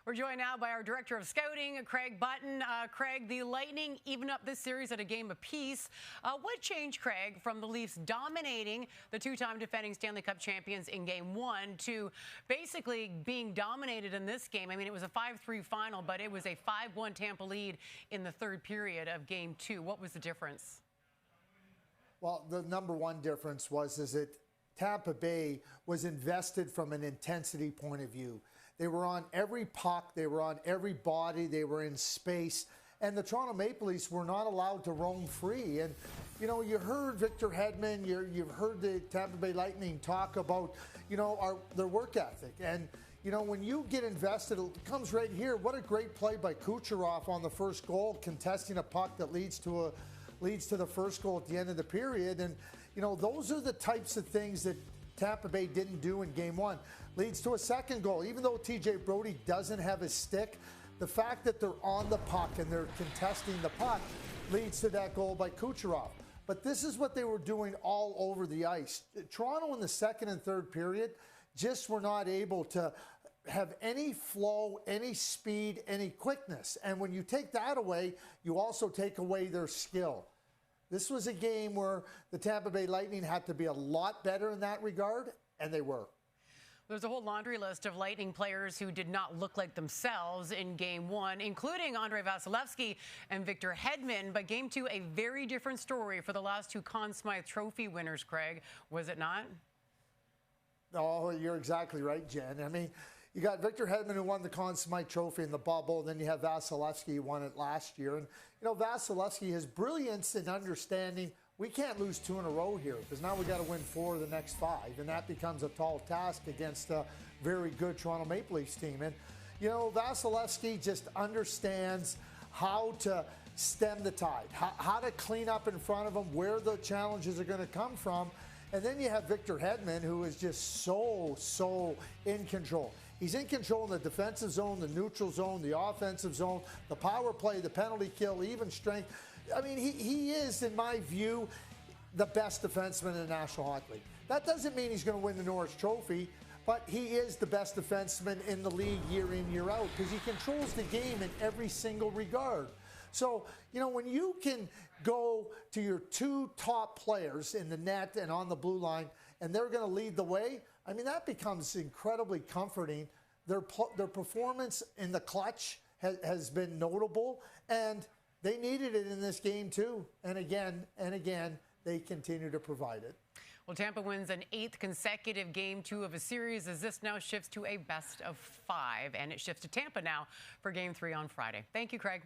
We're joined now by our director of scouting, Craig Button. Craig, the Lightning even up this series at a game apiece. What changed, Craig, from the Leafs dominating the two-time defending Stanley Cup champions in Game 1 to basically being dominated in this game? I mean, it was a 5-3 final, but it was a 5-1 Tampa lead in the third period of Game 2. What was the difference? Well, the number one difference is that Tampa Bay was invested from an intensity point of view. They were on every puck, they were on every body, they were in space, and the Toronto Maple Leafs were not allowed to roam free. And, you know, you heard Victor Hedman, you've heard the Tampa Bay Lightning talk about, you know, their work ethic. And, you know, when you get invested, it comes right here. What a great play by Kucherov on the first goal, contesting a puck that leads to the first goal at the end of the period. And, you know, those are the types of things that Tampa Bay didn't do in Game 1. Leads to a second goal. Even though TJ Brodie doesn't have his stick, the fact that they're on the puck and they're contesting the puck leads to that goal by Kucherov. But this is what they were doing all over the ice. Toronto in the second and third period just were not able to have any flow, any speed, any quickness. And when you take that away, you also take away their skill. This was a game where the Tampa Bay Lightning had to be a lot better in that regard, and they were. There's a whole laundry list of Lightning players who did not look like themselves in Game 1, including Andrei Vasilevskiy and Victor Hedman. But Game 2, a very different story for the last two Conn Smythe Trophy winners, Craig. Was it not? Oh, you're exactly right, Jen. I mean, you got Victor Hedman, who won the Conn Smythe Trophy in the bubble. Then you have Vasilevskiy, who won it last year. And, you know, Vasilevskiy, his brilliance in understanding we can't lose 2 in a row here because now we got to win 4 of the next 5. And that becomes a tall task against a very good Toronto Maple Leafs team. And, you know, Vasilevskiy just understands how to stem the tide, how to clean up in front of him, where the challenges are going to come from. And then you have Victor Hedman, who is just so in control. He's in control in the defensive zone, the neutral zone, the offensive zone, the power play, the penalty kill, even strength. I mean, he is, in my view, the best defenseman in the National Hockey League. That doesn't mean he's going to win the Norris Trophy, but he is the best defenseman in the league year in, year out because he controls the game in every single regard. So, you know, when you can go to your 2 top players in the net and on the blue line, and they're going to lead the way, I mean, that becomes incredibly comforting. Their performance in the clutch has been notable, and they needed it in this game too. And again, they continue to provide it. Well, Tampa wins an 8th consecutive Game 2 of a series as this now shifts to a best of 5, and it shifts to Tampa now for Game 3 on Friday. Thank you, Craig.